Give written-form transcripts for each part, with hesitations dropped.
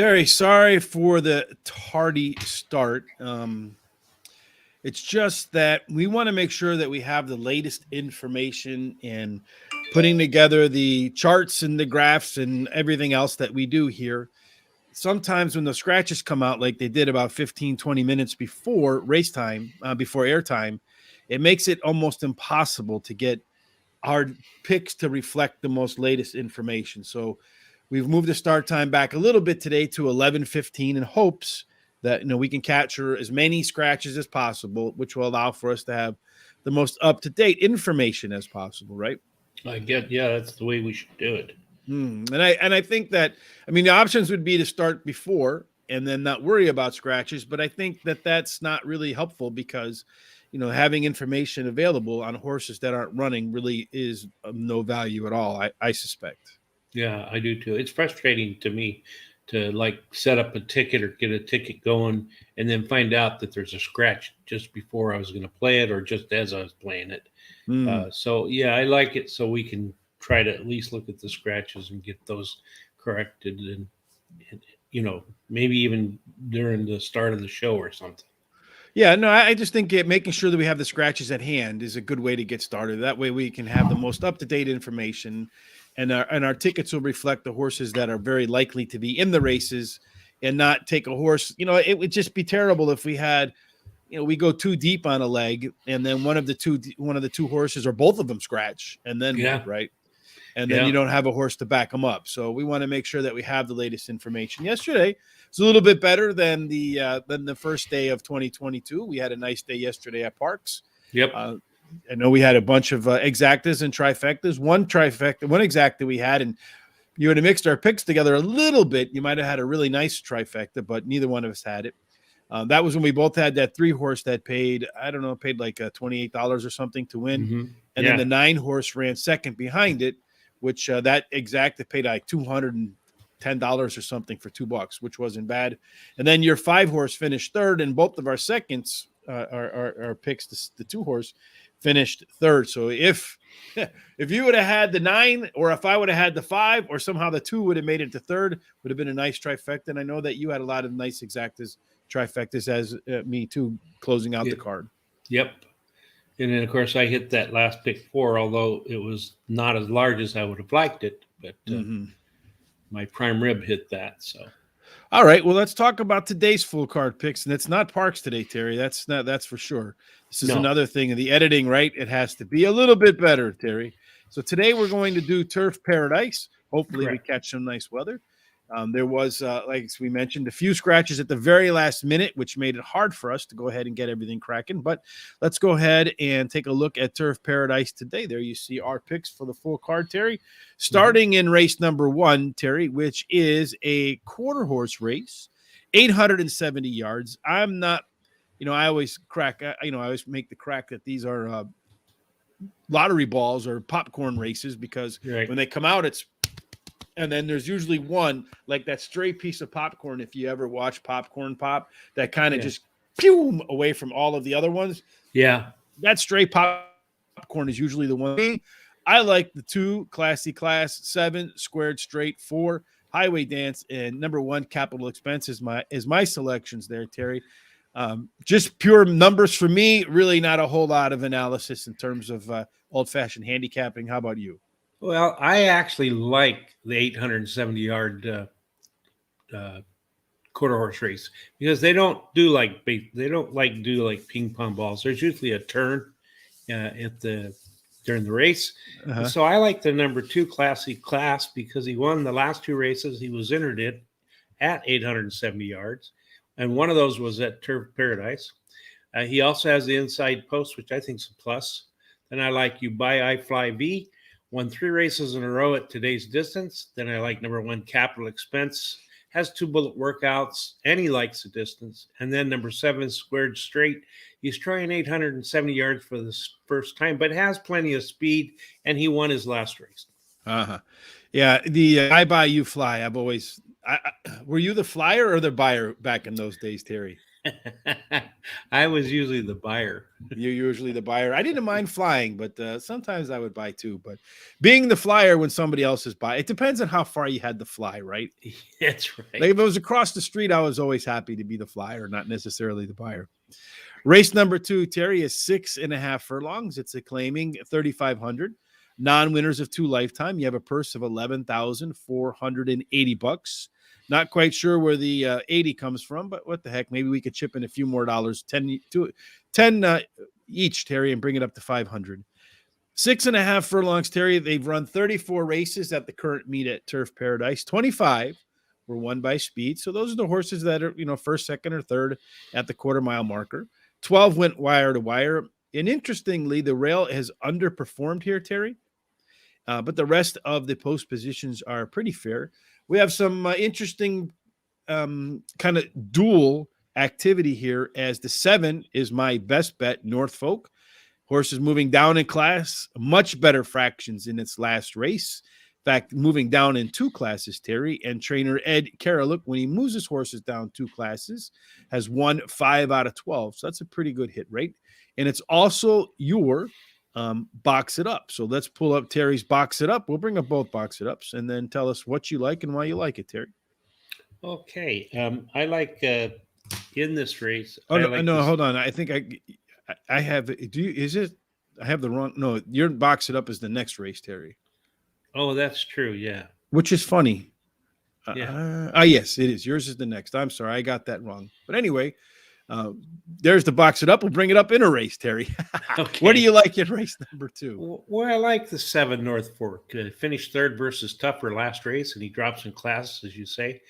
Terry, sorry for the tardy start. It's just that we want to make sure that we have the latest information and putting together the charts and the graphs and everything else that we do here. Sometimes when the scratches come out, like they did about 15, 20 minutes before race time, before airtime, it makes it almost impossible to get our picks to reflect the most latest information. So we've moved the start time back a little bit today to 11:15 in hopes that we can capture as many scratches as possible, which will allow for us to have the most up-to-date information as possible, right? Yeah, that's the way we should do it. And I think that the options would be to start before and then not worry about scratches, but I think that that's not really helpful because having information available on horses that aren't running really is of no value at all. I suspect. Yeah, I do too. It's frustrating to me to like set up a ticket or get a ticket going and then find out that there's a scratch just before I was going to play it or just as I was playing it. So yeah, I like it so we can try to at least look at the scratches and get those corrected and maybe even during the start of the show or something. Yeah, no, I just think making sure that we have the scratches at hand is a good way to get started. That way we can have the most up-to-date information and our tickets will reflect the horses that are very likely to be in the races and not take a horse. It would just be terrible if we had, we go too deep on a leg and then one of the two horses or both of them scratch and then Yeah. what, right? And then you don't have a horse to back them up. So we want to make sure that we have the latest information. Yesterday it's a little bit better than the first day of 2022. We had a nice day yesterday at Parks. Yep. I know we had a bunch of exactas and trifectas. One exacta we had, and you would have mixed our picks together a little bit. You might have had a really nice trifecta, but neither one of us had it. That was when we both had that 3-horse that paid like $28 or something to win. Mm-hmm. And then the 9-horse ran second behind it, which that exacta paid like $210 or something for $2, which wasn't bad. And then your 5-horse finished third, and both of our seconds, our picks, the 2-horse, finished third. So if you would have had the 9, or if I would have had the 5, or somehow the 2 would have made it to third, would have been a nice trifecta. And I know that you had a lot of nice exactas, trifectas, as me too, closing out the card. Yep. And then, of course, I hit that last pick 4, although it was not as large as I would have liked it. But my prime rib hit that. So, all right. Well, let's talk about today's full card picks, and it's not Parks today, Terry. That's for sure. This is another thing of the editing, right? It has to be a little bit better, Terry. So today we're going to do Turf Paradise. Hopefully, we catch some nice weather. There was, like we mentioned, a few scratches at the very last minute, which made it hard for us to go ahead and get everything cracking. But let's go ahead and take a look at Turf Paradise today. There you see our picks for the full card, Terry. Starting in race number 1, Terry, which is a quarter horse race, 870 yards. I'm not, I always crack, I always make the crack that these are lottery balls or popcorn races because when they come out, and then there's usually one, like that stray piece of popcorn, if you ever watch Popcorn Pop, that kind of just pew away from all of the other ones. Yeah. That stray popcorn is usually the one. I like the 2, Classy Class, 7, Squared Straight, 4, Highway Dance, and number 1, Capital Expense is my selections there, Terry. Just pure numbers for me, really not a whole lot of analysis in terms of old-fashioned handicapping. How about you? Well, I actually like the 870-yard quarter horse race because they don't like ping pong balls. There's usually a turn during the race. So I like the number 2, Classy Class, because he won the last 2 races he was entered in at 870 yards, and one of those was at Turf Paradise. He also has the inside post, which I think is a plus. Then I like You Buy I Fly V. Won 3 races in a row at today's distance. Then I like number 1, Capital Expense. Has 2 bullet workouts, and he likes the distance. And then number 7, Squared Straight. He's trying 870 yards for the first time, but has plenty of speed, and he won his last race. Yeah, the I Buy You Fly. I've always – were you the flyer or the buyer back in those days, Terry? I was usually the buyer. You're usually the buyer. I didn't mind flying, but sometimes I would buy too. But being the flyer when somebody else is buying, it depends on how far you had to fly, right? That's right. Like if it was across the street, I was always happy to be the flyer, not necessarily the buyer. Race number 2, Terry, is 6.5 furlongs. It's a claiming 3,500. Non-winners of 2 lifetime. You have a purse of $11,480. Not quite sure where the 80 comes from, but what the heck? Maybe we could chip in a few more dollars, 10 each, Terry, and bring it up to 500. 6.5 furlongs, Terry. They've run 34 races at the current meet at Turf Paradise. 25 were won by speed. So those are the horses that are, first, second, or third at the quarter-mile marker. 12 went wire to wire. And interestingly, the rail has underperformed here, Terry. But the rest of the post positions are pretty fair. We have some interesting kind of dual activity here, as the 7 is my best bet, Norfolk. Horse is moving down in class, much better fractions in its last race. In fact, moving down in 2 classes, Terry, and trainer Ed Karalik, when he moves his horses down 2 classes, has won 5 out of 12. So that's a pretty good hit rate. And it's also your box it up. So let's pull up Terry's box it up. We'll bring up both box it ups and then tell us what you like and why you like it, Terry. Okay. I like in this race. Oh, no, hold on. I think I have, I have the wrong, no, your box it up is the next race, Terry. Oh, that's true. Yeah. Which is funny. Yeah. Yes, it is. Yours is the next. I'm sorry. I got that wrong. But anyway, there's the box it up. We'll bring it up in a race, Terry. Okay. What do you like in race number 2? Well, I like the 7 North Fork. Finished third versus Tougher last race, and he drops in classes, as you say.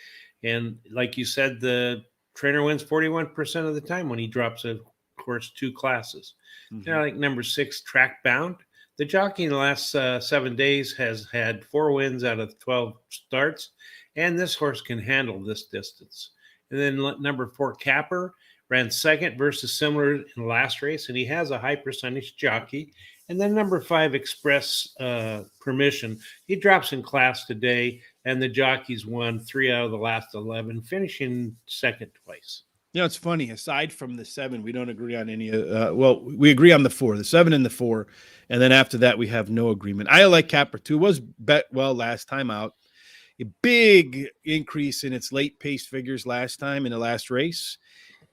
And like you said, the trainer wins 41% of the time when he drops, of course, 2 classes. Mm-hmm. And I like number 6, Track Bound. The jockey in the last 7 days has had 4 wins out of 12 starts, and this horse can handle this distance. And then number 4, Capper, ran second versus similar in the last race, and he has a high percentage jockey. And then number 5, Express Permission. He drops in class today, and the jockey's won 3 out of the last 11, finishing second twice. It's funny. Aside from the 7, we don't agree on any. We agree on the 4, the 7 and the 4, and then after that we have no agreement. I like Capper too. Was bet well last time out. A big increase in its late pace figures last time in the last race.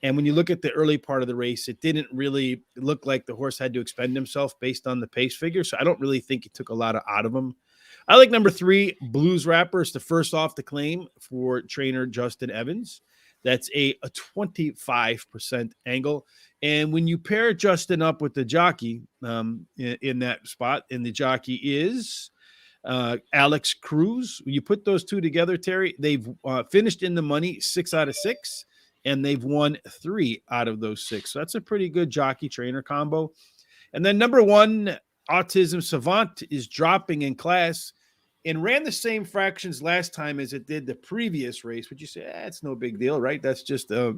And when you look at the early part of the race, it didn't really look like the horse had to expend himself based on the pace figure. So I don't really think it took a lot out of him. I like number 3, Blues Rapper. It's the first off the claim for trainer Justin Evans. That's a 25% angle. And when you pair Justin up with the jockey in that spot, and the jockey is Alex Cruz, when you put those 2 together, Terry, they've finished in the money 6 out of 6. And they've won 3 out of those 6. So that's a pretty good jockey trainer combo. And then number 1, Autism Savant, is dropping in class and ran the same fractions last time as it did the previous race. Would you say it's no big deal, right? That's just a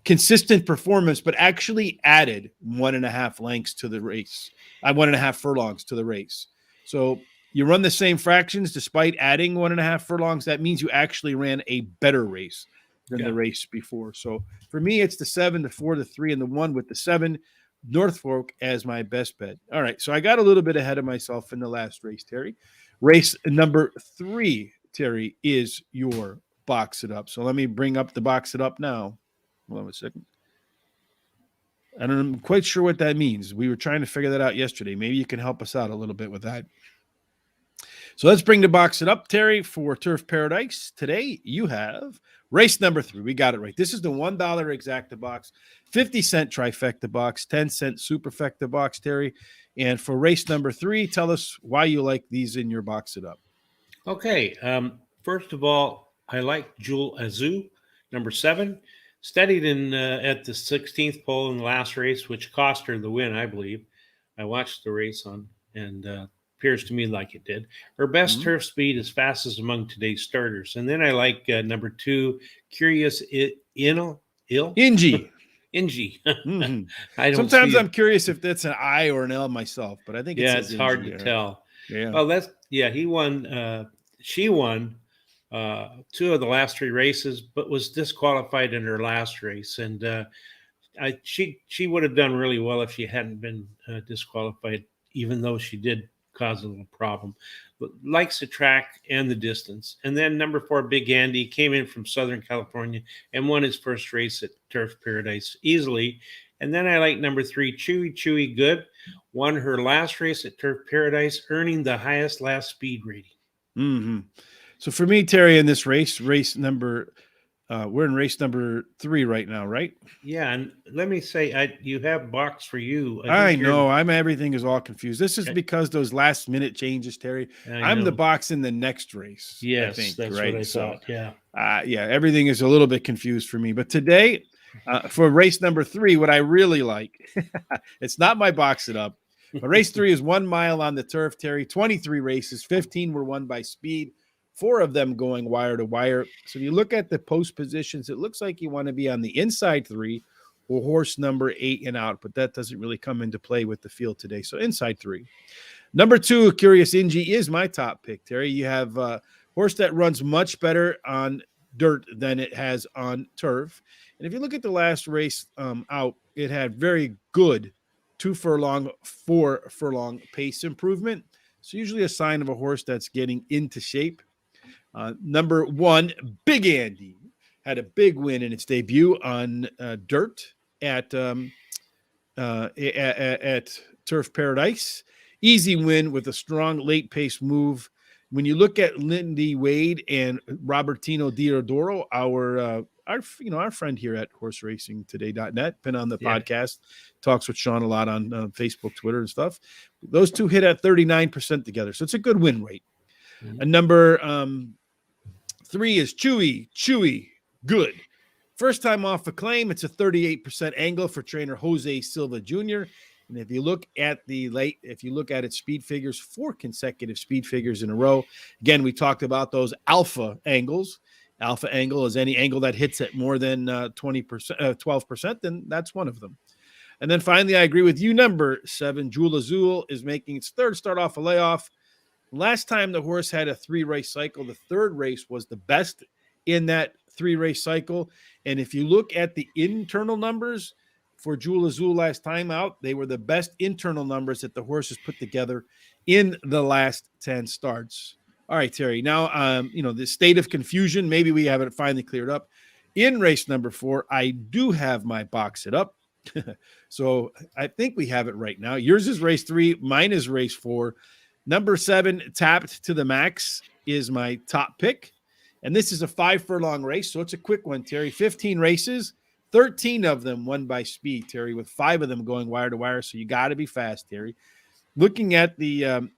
consistent performance, but actually added 1.5 lengths to the race. 1.5 furlongs to the race. So you run the same fractions despite adding 1.5 furlongs. That means you actually ran a better race than the race before. So for me, it's the 7, the 4, the 3, and the 1 with the 7, Norfolk as my best bet. All right. So I got a little bit ahead of myself in the last race, Terry. Race number 3, Terry, is your box it up. So let me bring up the box it up now. Hold on a second. I'm quite sure what that means. We were trying to figure that out yesterday. Maybe you can help us out a little bit with that. So let's bring the box it up, Terry, for Turf Paradise. Today you have race number 3. We got it right. This is the $1 exacta box, 50-cent trifecta box, 10-cent superfecta box, Terry. And for race number 3, tell us why you like these in your box it up. Okay. First of all, I like Jewel Azu, number 7. Studied in at the 16th pole in the last race, which cost her the win, I believe. I watched the race and appears to me like it did. Her best turf speed is fastest among today's starters. And then I like number 2, Curious Inji. Inji. Mm-hmm. Sometimes I'm curious if that's an I or an L myself, but I think it's hard to tell. Yeah. Well, he won. She won two of the last three races, but was disqualified in her last race. And she would have done really well if she hadn't been disqualified, even though she did cause a little problem. But likes the track and the distance. And then number 4, Big Andy, came in from Southern California and won his first race at Turf Paradise easily. And then I like number 3, Chewy Good, won her last race at Turf Paradise, earning the highest last speed rating. Mm-hmm. So for me, Terry, in this race number, we're in race number 3 right now, right? Yeah, and let me say, you have box for you. I know. Everything is all confused. This is because those last minute changes, Terry. I'm the box in the next race. Yes, I think, that's right? what I thought. Yeah. Yeah, everything is a little bit confused for me. But today, for race number 3, what I really like, it's not my box it up, but race 3 is 1 mile on the turf, Terry. 23 races, 15 were won by speed. 4 of them going wire to wire. So if you look at the post positions, it looks like you want to be on the inside 3 or horse number 8 and out, but that doesn't really come into play with the field today. So inside 3. Number 2, Curious Ingy is my top pick, Terry. You have a horse that runs much better on dirt than it has on turf. And if you look at the last race out, it had very good 2 furlong, 4 furlong pace improvement. So usually a sign of a horse that's getting into shape. Number 1, Big Andy, had a big win in its debut on dirt at Turf Paradise. Easy win with a strong late pace move. When you look at Lindy Wade and Robertino Diodoro, our friend here at horseracingtoday.net, been on the podcast, talks with Sean a lot on Facebook, Twitter, and stuff. Those two hit at 39% together, so it's a good win rate. Mm-hmm. And number 3 is Chewy Good. First time off a claim, it's a 38% angle for trainer Jose Silva Jr. And if you look at its speed figures, 4 consecutive speed figures in a row. Again, we talked about those alpha angles. Alpha angle is any angle that hits at more than 12%, then that's one of them. And then finally, I agree with you. Number 7, Jewel Azul, is making its third start off a layoff. Last time the horse had a 3-race cycle, the third race was the best in that 3-race cycle. And if you look at the internal numbers for Jewel Azul last time out, they were the best internal numbers that the horse has put together in the last 10 starts. All right, Terry. Now, the state of confusion, maybe we have it finally cleared up. In race number 4, I do have my box it up. So I think we have it right now. Yours is race 3. Mine is race 4. Number 7, Tapped to the Max, is my top pick. And this is a 5 furlong race, so it's a quick one, Terry. 15 races, 13 of them won by speed, Terry, with 5 of them going wire to wire. So you got to be fast, Terry. Looking at the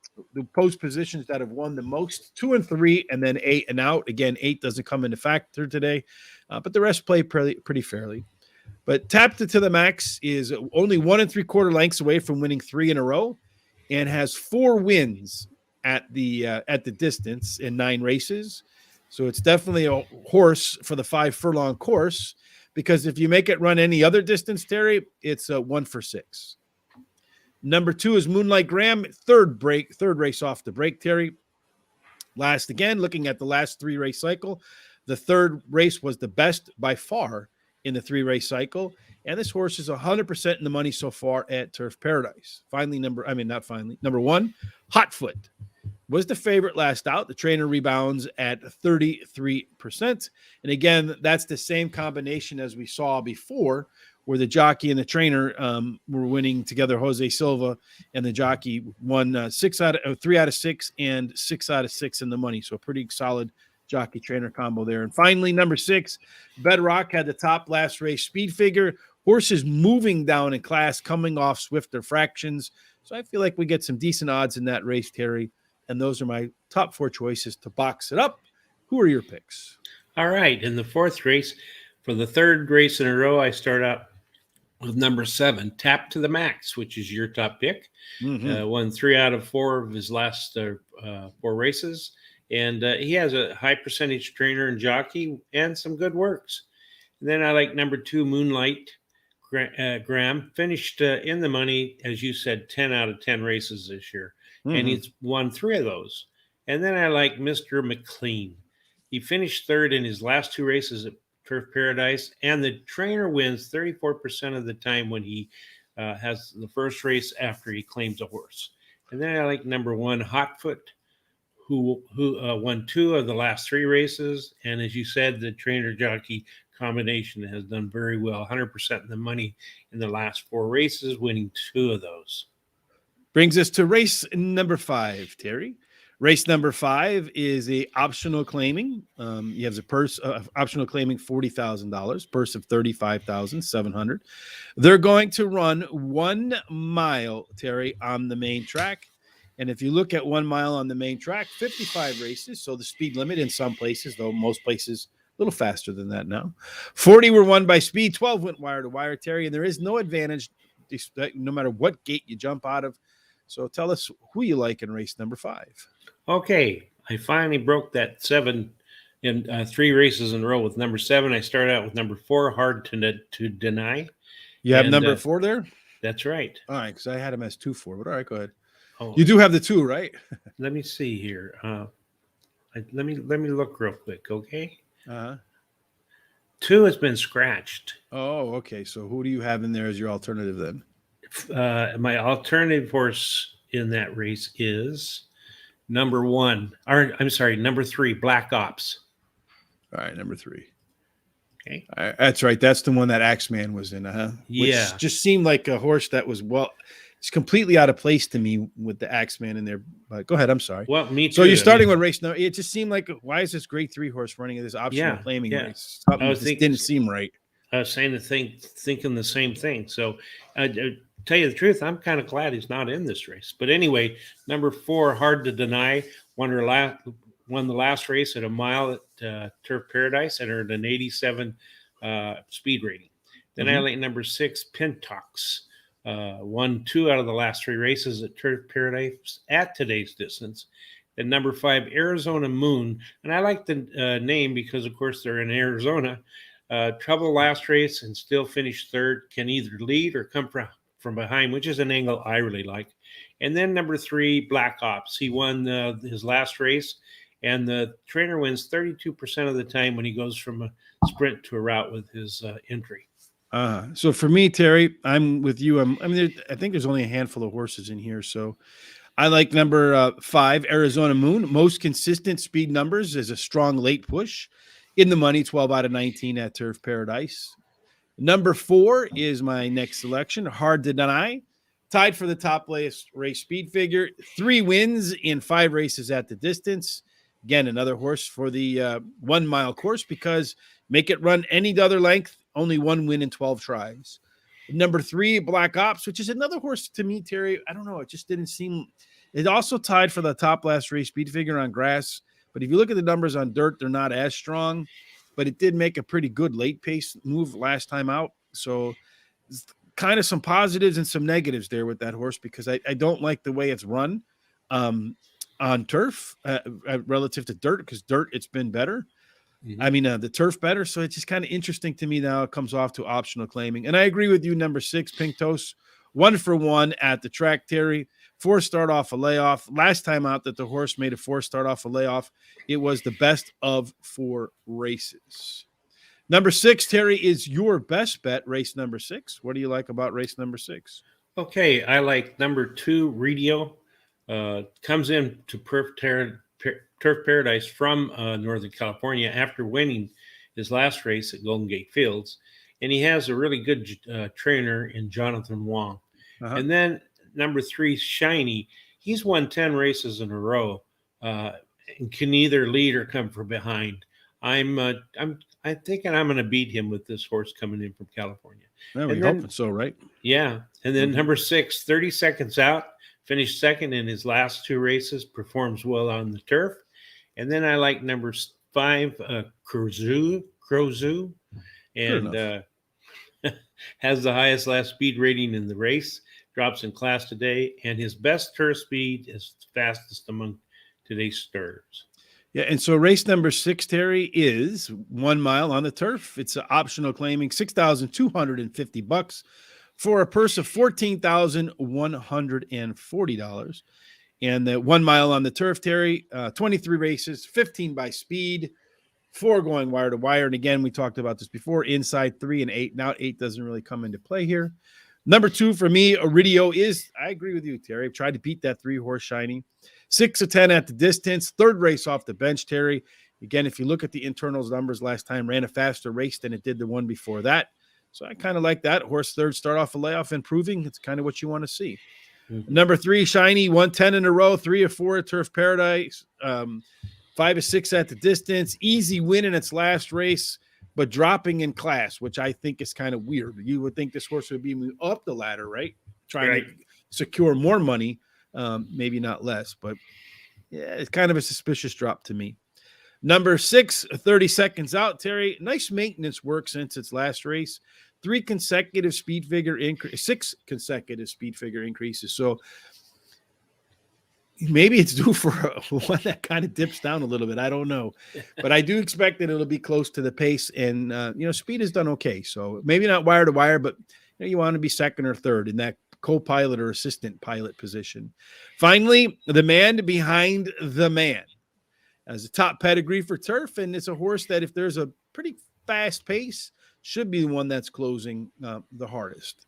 post positions that have won the most, 2 and 3, and then 8 and out. Again, 8 doesn't come into factor today, but the rest play pretty fairly. But Tapped to the Max is only 1 3/4 lengths away from winning 3 in a row, and has 4 wins at the distance in 9 races. So it's definitely a horse for the 5 furlong course, because if you make it run any other distance, Terry, it's 1 for 6. Number 2 is Moonlight Graham, third race off the break, Terry. Looking at the last 3-race cycle, the third race was the best by far in the 3-race cycle. And this horse is 100% in the money so far at Turf Paradise. Number 1, Hotfoot, was the favorite last out. The trainer rebounds at 33%. And again, that's the same combination as we saw before, where the jockey and the trainer were winning together. Jose Silva and the jockey won 3 out of 6 and 6 out of 6 in the money. So a pretty solid jockey trainer combo there. And finally, number 6, Bedrock, had the top last race speed figure. Horses moving down in class, coming off swifter fractions. So I feel like we get some decent odds in that race, Terry. And those are my top 4 choices to box it up. Who are your picks? All right. In the 4th race, for the 3rd race in a row, I start out with number 7, Tapped to the Max, which is your top pick. Mm-hmm. Won 3 out of 4 of his last 4 races. And he has a high percentage trainer and jockey and some good works. And then I like number 2, Moonlight Graham. Finished in the money, as you said, 10 out of 10 races this year. Mm-hmm. And he's won 3 of those. And then I like Mr. McLean. He finished third in his last two races at Turf Paradise, and the trainer wins 34% of the time when he has the first race after he claims a horse. And then I like number 1, Hotfoot, who won 2 of the last 3 races. And as you said, the trainer jockey combination has done very well, 100% of the money in the last 4 races, winning 2 of those. Brings us to race number 5, Terry. Race number 5 is a optional claiming. You have a purse optional claiming $40,000, purse of $35,700. They're going to run 1 mile, Terry, on the main track. And if you look at 1 mile on the main track, 55 races. So the speed limit in some places, though most places a little faster than that now. 40 were won by speed, 12 went wire to wire, Terry, and there is no advantage no matter what gate you jump out of. So tell us who you like in race number 5. Okay, I finally broke that 7 in 3 races in a row with number 7. I started out with number 4, Hard to Deny. You have number 4 there? That's right. All right, because I had him as 2-4, but all right, go ahead. Oh, you do have the 2, right? Let me see here. Let me look real quick, okay? 2 has been scratched. Oh, okay. So who do you have in there as your alternative then? My alternative horse in that race is number 3, Black Ops. All right, number 3. Okay. That's right. That's the one that Axeman was in, Yeah. Which just seemed like a horse that was, it's completely out of place to me with the Axeman in there. But go ahead. I'm sorry. Well, me too. So you're starting with race now. It just seemed like, why is this grade 3 horse running in this optional claiming race? Something just didn't seem right. I was thinking the same thing. So tell you the truth, I'm kind of glad he's not in this race. But anyway, number 4, Hard to Deny, won the last race at a mile at Turf Paradise and earned an 87 speed rating. Then I like number 6, Pintox, won 2 out of the last 3 races at Turf Paradise at today's distance. Then number 5, Arizona Moon, and I like the name because, of course, they're in Arizona. Trouble last race and still finished third. Can either lead or come from behind, which is an angle I really like. And then number 3, Black Ops. He won his last race, and the trainer wins 32% of the time when he goes from a sprint to a route with his entry. So for me, Terry, I'm with you. I think there's only a handful of horses in here, so I like number 5, Arizona Moon. Most consistent speed numbers is a strong late push. In the money, 12 out of 19 at Turf Paradise. Number 4 is my next selection, Hard to Deny. Tied for the top race speed figure. 3 wins in 5 races at the distance. Again, another horse for the 1 mile course because make it run any other length, only 1 win in 12 tries. Number 3, Black Ops, which is another horse to me, Terry. I don't know. It just didn't seem. It also tied for the top last race speed figure on grass. But if you look at the numbers on dirt, they're not as strong. But it did make a pretty good late pace move last time out. So kind of some positives and some negatives there with that horse because I don't like the way it's run on turf relative to dirt because dirt, it's been better. Mm-hmm. I mean, the turf better. So it's just kind of interesting to me now. It comes off to optional claiming. And I agree with you, number 6, Pink Toast, 1 for 1 at the track, Terry. 4 start off a layoff. Last time out that the horse made a 4 start off a layoff, it was the best of 4 races. Number 6, Terry, is your best bet, race number 6. What do you like about race number 6? Okay, I like number 2, Redio. Comes in to Turf Paradise from Northern California after winning his last race at Golden Gate Fields. And he has a really good trainer in Jonathan Wong. And then number 3, Shiny. He's won 10 races in a row and can either lead or come from behind. I'm thinking I'm going to beat him with this horse coming in from California. Well, we're hoping so, right? Yeah. And then number 6, 30 Seconds Out, finished second in his last 2 races, performs well on the turf. And then I like number 5, Crozu, and has the highest last speed rating in the race. Drops in class today, and his best turf speed is fastest among today's starters. Yeah, and so race number 6, Terry, is 1 mile on the turf. It's an optional claiming $6,250 for a purse of $14,140. And the 1 mile on the turf, Terry, 23 races, 15 by speed, 4 going wire to wire. And again, we talked about this before, inside 3 and 8. Now 8 doesn't really come into play here. Number 2 for me, Iridio is, I agree with you, Terry. I've tried to beat that 3-horse Shiny. 6 of 10 at the distance. Third race off the bench, Terry. Again, if you look at the internals numbers last time, ran a faster race than it did the one before that. So I kind of like that. Horse third, start off a layoff, improving. It's kind of what you want to see. Mm-hmm. Number 3, Shiny, 110 in a row, 3 of 4 at Turf Paradise, 5 of 6 at the distance. Easy win in its last race, but dropping in class, which I think is kind of weird. You would think this horse would be moving up the ladder, right? Trying to secure more money, maybe not less, but yeah, it's kind of a suspicious drop to me. Number 6, 30 seconds out, Terry. Nice maintenance work since its last race. 6 consecutive speed figure increases. So maybe it's due for one that kind of dips down a little bit. I don't know, but I do expect that it'll be close to the pace. And speed has done okay. So maybe not wire to wire, but you want to be second or third in that co-pilot or assistant pilot position. Finally, the man behind the man. As a top pedigree for Turf, and it's a horse that if there's a pretty fast pace, should be the one that's closing the hardest.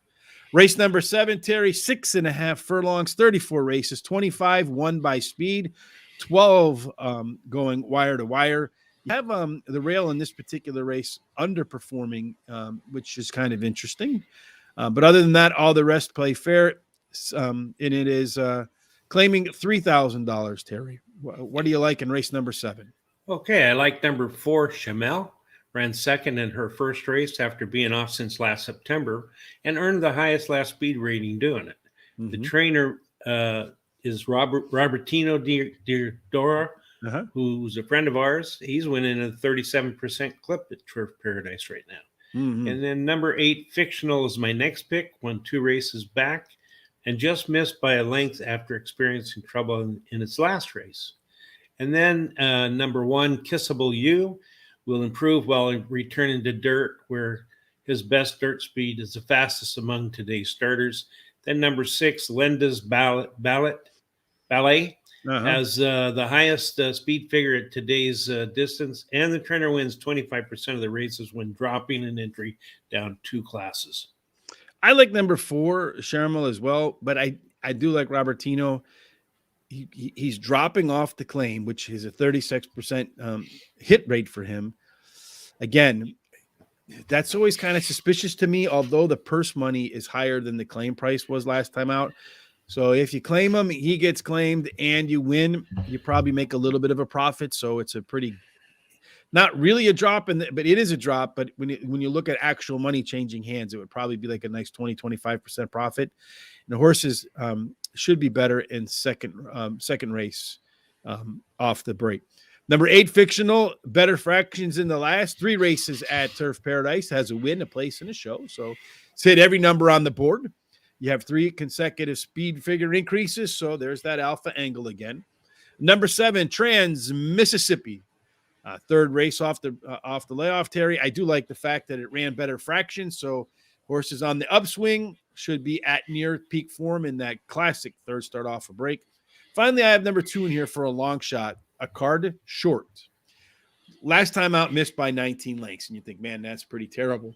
Race number 7, Terry, 6.5 furlongs, 34 races, 25 won by speed, 12 going wire to wire. You have the rail in this particular race underperforming, which is kind of interesting. But other than that, all the rest play fair, and it is claiming $3,000, Terry. What do you like in race number 7? Okay, I like number 4, Chamel. Ran second in her first race after being off since last September and earned the highest last speed rating doing it. Mm-hmm. The trainer is Robertino Diodoro, who's a friend of ours. He's winning a 37% clip at Turf Paradise right now. Mm-hmm. And then number 8, Fictional, is my next pick. Won 2 races back and just missed by a length after experiencing trouble in its last race. And then number 1, Kissable You, will improve while returning to dirt, where his best dirt speed is the fastest among today's starters. Then number 6, Lenda's Ballet has the highest speed figure at today's distance, and the trainer wins 25% of the races when dropping an entry down 2 classes. I like number 4, Shermal, as well, but I do like Robertino. He's dropping off the claim, which is a 36% hit rate for him. Again, that's always kind of suspicious to me, although the purse money is higher than the claim price was last time out. So if you claim him, he gets claimed and you win, you probably make a little bit of a profit. So it's a pretty, not really a drop, but it is a drop. But when you look at actual money changing hands, it would probably be like a nice 20-25% profit. And the horses should be better in second race off the break. Number 8, Fictional, better fractions in the last 3 races at Turf Paradise, has a win, a place, and a show. So it's hit every number on the board. You have 3 consecutive speed figure increases, so there's that alpha angle again. Number 7, Trans Mississippi, third race off the layoff, Terry. I do like the fact that it ran better fractions, so horses on the upswing should be at near peak form in that classic third start off a break. Finally, I have number 2 in here for a long shot, a Card Short. Last time out, missed by 19 lengths, and you think, man, that's pretty terrible.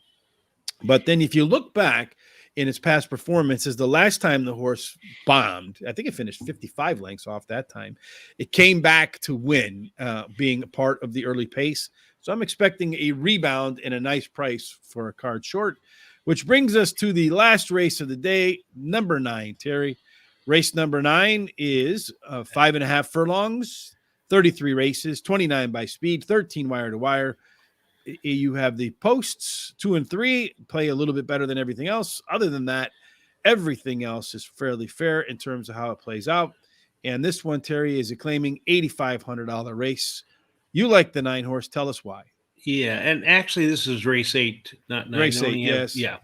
But then if you look back in its past performances, the last time the horse bombed, I think it finished 55 lengths off that time. It came back to win, being a part of the early pace. So I'm expecting a rebound and a nice price for a Card Short, which brings us to the last race of the day, number 9, Terry. Race number 9 is 5.5 furlongs, 33 races, 29 by speed, 13 wire to wire. You have the posts 2 and 3 play a little bit better than everything else. Other than that, everything else is fairly fair in terms of how it plays out. And this one, Terry, is claiming $8,500 race. You like the 9 horse. Tell us why. Yeah, and actually this is race 8, not 9. Race 8, yes. Yeah.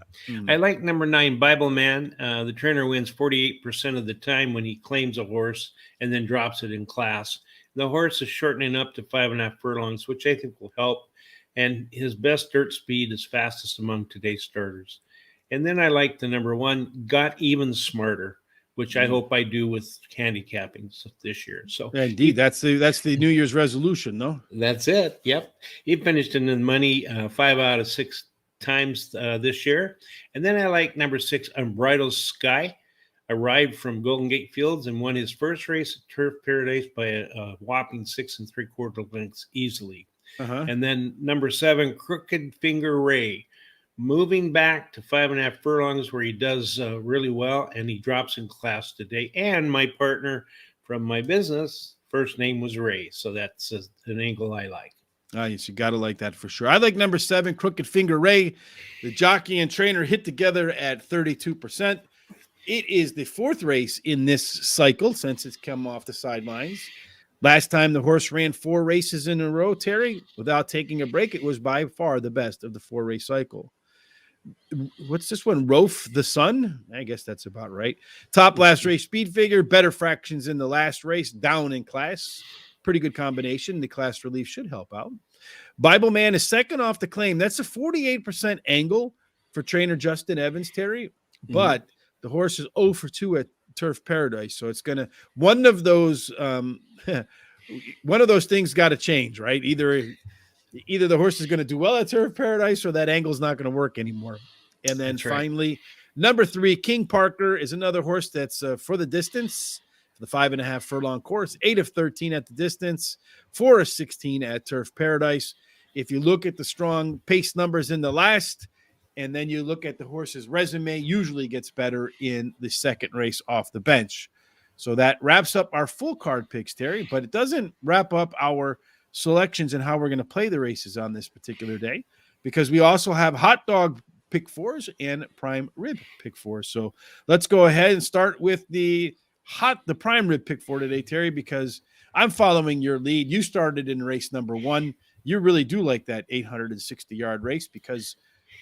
I like number 9, Bible Man. The trainer wins 48% of the time when he claims a horse and then drops it in class. The horse is shortening up to 5.5 furlongs, which I think will help. And his best dirt speed is fastest among today's starters. And then I like the number 1, Got Even Smarter. which I hope I do with handicapping this year. So indeed, that's the New Year's resolution, no? That's it. Yep. He finished in the money 5 out of 6 times this year. And then I like number 6, Unbridled Sky. Arrived from Golden Gate Fields and won his first race at Turf Paradise by a whopping 6 3/4 lengths easily. And then number 7, Crooked Finger Ray, moving back to 5.5 furlongs where he does really well, and he drops in class today. And my partner from my business, first name was Ray, so that's an angle I like. Yes, you got to like that for sure. I like number 7, Crooked Finger Ray. The jockey and trainer hit together at 32%. It is the 4th race in this cycle since it's come off the sidelines. Last time the horse ran 4 races in a row, Terry, without taking a break. It was by far the best of the 4-race cycle. What's this one? Rofe the Sun? I guess that's about right. Top last race speed figure, better fractions in the last race, down in class. Pretty good combination. The class relief should help out. Bible Man is second off the claim. That's a 48% angle for trainer Justin Evans, Terry. But the horse is 0 for 2 at Turf Paradise. So it's going to, one of those things got to change, right? Either the horse is going to do well at Turf Paradise or that angle is not going to work anymore. And then finally, number 3, King Parker is another horse that's for the distance, the 5.5 furlong course, 8 of 13 at the distance, 4 of 16 at Turf Paradise. If you look at the strong pace numbers in the last, and then you look at the horse's resume, usually gets better in the second race off the bench. So that wraps up our full card picks, Terry, but it doesn't wrap up our selections and how we're going to play the races on this particular day, because we also have hot dog pick 4s and prime rib pick 4s. So let's go ahead and start with the prime rib pick 4 today, Terry, because I'm following your lead. You started in race number 1. You really do like that 860-yard race because,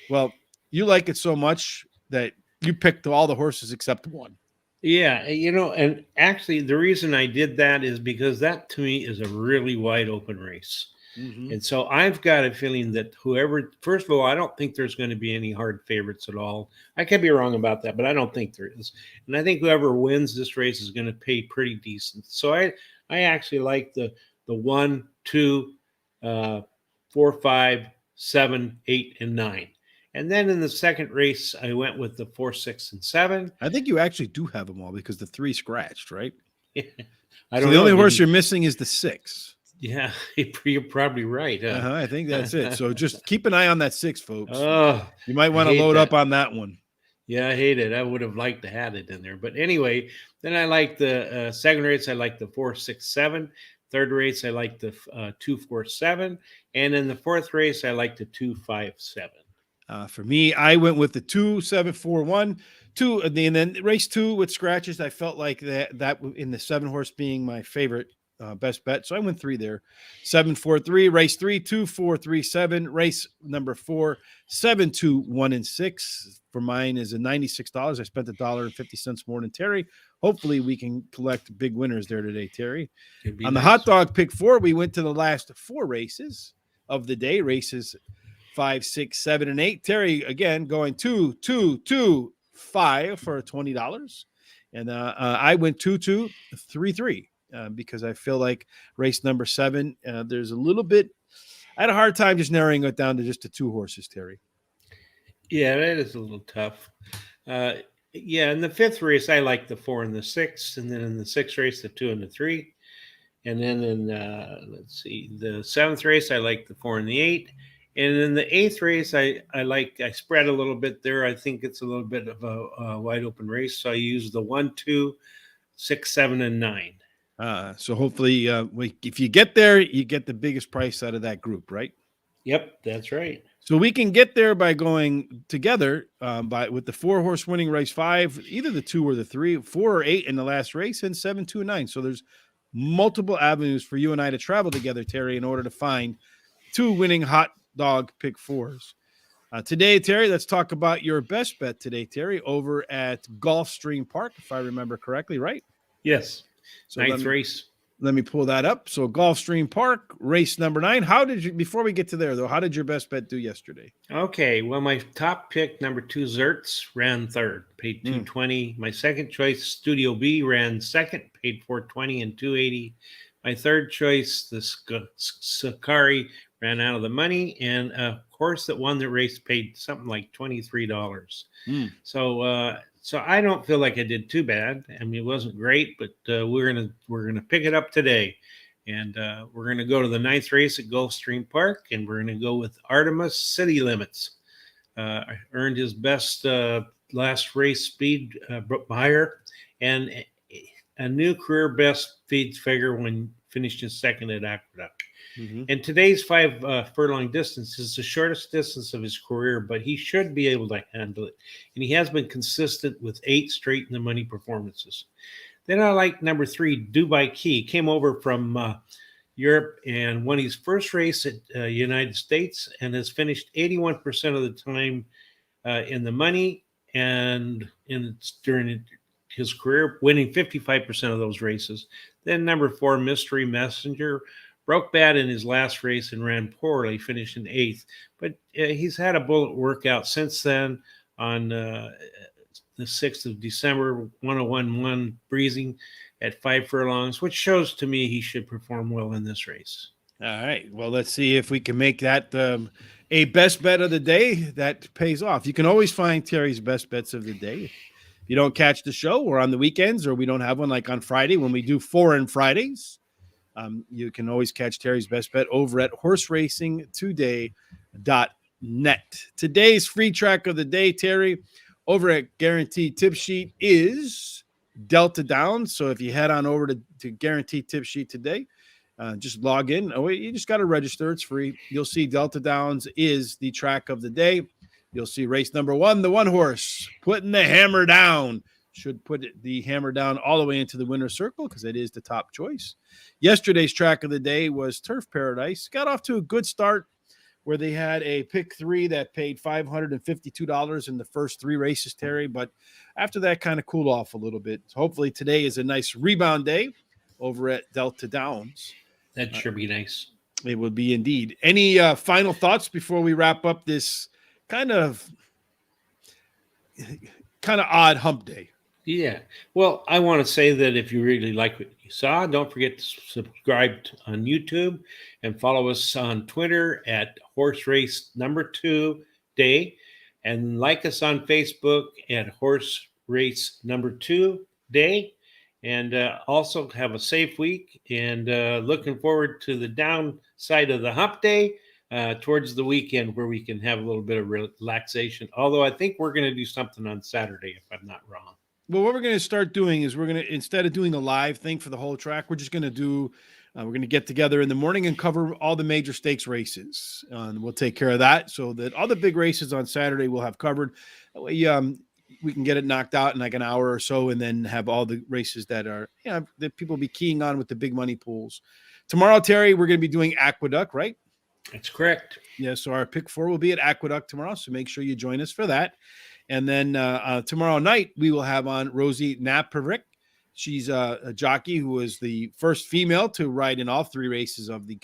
well, you like it so much that you picked all the horses except one. Yeah, and actually the reason I did that is because that to me is a really wide open race. And so I've got a feeling that first of all, I don't think there's going to be any hard favorites at all. I could be wrong about that, but I don't think there is. And I think whoever wins this race is going to pay pretty decent. So I actually like the 1, 2, 4, 5, 7, 8, and 9. And then in the second race, I went with the 4, 6, and 7. I think you actually do have them all because the 3 scratched, right? I don't know. The only horse you're missing is the 6. Yeah, you're probably right. Huh? I think that's it. So just keep an eye on that 6, folks. Oh, you might want to load up on that one. Yeah, I hate it. I would have liked to have it in there. But anyway, then I like the second race. I like the 4, 6, 7. Third race, I like the 2, 4, 7. And in the fourth race, I like the 2, 5, 7. For me, I went with the 2, 7, 4, 1, 2, and then race 2 with scratches. I felt like that in the 7 horse being my favorite best bet, so I went 3 there. 7, 4, 3. Race 3, 2, 4, 3, 7. Race number 4, 7, 2, 1, and 6. For mine is a $96. I spent $1.50 more than Terry. Hopefully, we can collect big winners there today, Terry. On the hot dog pick 4, we went to the last 4 races of the day. Races 5, 6, 7, and 8. Terry again going 2, 2, 2, 5 for $20, and I went 2, 2, 3, 3 because I feel like race number 7. There's a little bit. I had a hard time just narrowing it down to just the 2 horses, Terry. Yeah, that is a little tough. Yeah, in the 5th race, I like the 4 and the 6, and then in the 6th race, the 2 and the 3, and then in let's see, the 7th race, I like the 4 and the 8. And in the 8th race, I spread a little bit there. I think it's a little bit of a wide open race. So I use the 1, 2, 6, 7, and 9. So hopefully, if you get there, you get the biggest price out of that group, right? Yep, that's right. So we can get there by going together with the 4 horse winning race 5, either the 2 or the 3, 4 or 8 in the last race, and 7, 2, and 9. So there's multiple avenues for you and I to travel together, Terry, in order to find 2 winning hot dog pick 4s. Today, Terry, let's talk about your best bet today, Terry, over at Gulfstream Park, if I remember correctly, right? Yes. So 9th race. Let me pull that up. So Gulfstream Park, race number 9. Before we get to there, though, how did your best bet do yesterday? Okay, well, my top pick, number 2, Zertz, ran third, paid $220. My second choice, Studio B, ran second, paid $420 and $280. My third choice, the Sakari, ran out of the money, and a horse that won the race paid something like $23. So I don't feel like I did too bad. I mean, it wasn't great, but we're gonna pick it up today, and we're gonna go to the 9th race at Gulfstream Park, and we're gonna go with Artemis City Limits. Earned his best last race speed buyer, and a new career best feed figure when finished in second at Aqueduct. And today's 5 furlong distance is the shortest distance of his career, but he should be able to handle it. And he has been consistent with 8 straight in the money performances. Then I like number 3, Dubai Key. Came over from Europe and won his first race at United States and has finished 81% of the time in the money and during his career, winning 55% of those races. Then number 4, Mystery Messenger. Broke bad in his last race and ran poorly, finishing 8th. But he's had a bullet workout since then on the 6th of December, 101-1 breezing at 5 furlongs, which shows to me he should perform well in this race. All right. Well, let's see if we can make that a best bet of the day that pays off. You can always find Terry's best bets of the day. If you don't catch the show or on the weekends, or we don't have one like on Friday when we do Foreign Fridays, you can always catch Terry's best bet over at horseracingtoday.net. Today's free track of the day, Terry, over at Guaranteed Tip Sheet is Delta Downs. So if you head on over to Guaranteed Tip Sheet today, just log in. Oh, you just got to register. It's free. You'll see Delta Downs is the track of the day. You'll see race number 1, the 1 horse, putting the hammer down. Should put the hammer down all the way into the winner's circle because it is the top choice. Yesterday's track of the day was Turf Paradise. Got off to a good start where they had a pick 3 that paid $552 in the first 3 races, Terry. But after that, kind of cooled off a little bit. So hopefully today is a nice rebound day over at Delta Downs. That sure be nice. It would be indeed. Any final thoughts before we wrap up this kind of odd hump day? Yeah. Well, I want to say that if you really like what you saw, don't forget to subscribe on YouTube and follow us on Twitter at Horse Race number 2 Day, and like us on Facebook at Horse Race number 2 Day. And also have a safe week, and looking forward to the downside of the hump day towards the weekend where we can have a little bit of relaxation. Although I think we're going to do something on Saturday, if I'm not wrong. Well, what we're going to start doing is instead of doing a live thing for the whole track, we're just going to do, we're going to get together in the morning and cover all the major stakes races. And we'll take care of that so that all the big races on Saturday we'll have covered. We can get it knocked out in like an hour or so, and then have all the races that are, that people be keying on with the big money pools. Tomorrow, Terry, we're going to be doing Aqueduct, right? That's correct. Yeah. So our pick 4 will be at Aqueduct tomorrow. So make sure you join us for that. And then tomorrow night, we will have on Rosie Naparik. She's a jockey who was the first female to ride in all 3 races of the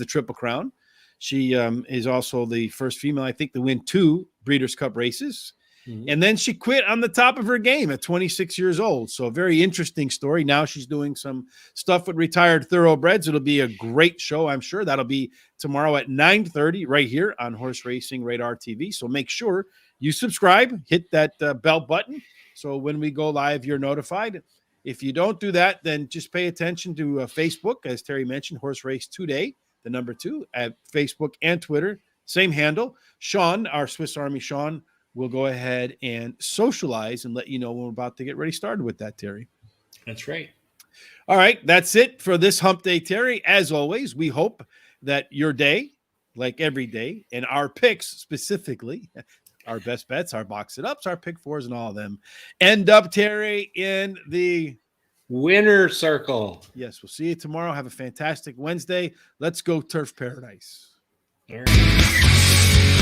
Triple Crown. She is also the first female, I think, to win 2 Breeders' Cup races. Mm-hmm. And then she quit on the top of her game at 26 years old. So a very interesting story. Now she's doing some stuff with retired thoroughbreds. It'll be a great show, I'm sure. That'll be tomorrow at 9:30 right here on Horse Racing Radar TV. So make sure you subscribe, hit that bell button. So when we go live, you're notified. If you don't do that, then just pay attention to Facebook, as Terry mentioned, Horse Race Today, the number 2 at Facebook and Twitter. Same handle. Sean, our Swiss Army Sean, will go ahead and socialize and let you know when we're about to get ready started with that, Terry. That's right. All right. That's it for this hump day, Terry. As always, we hope that your day, like every day, and our picks specifically, our best bets, our box it ups, our pick 4s, and all of them end up, Terry, in the winner circle. Yes. We'll see you tomorrow. Have a fantastic Wednesday. Let's go Turf Paradise. All right.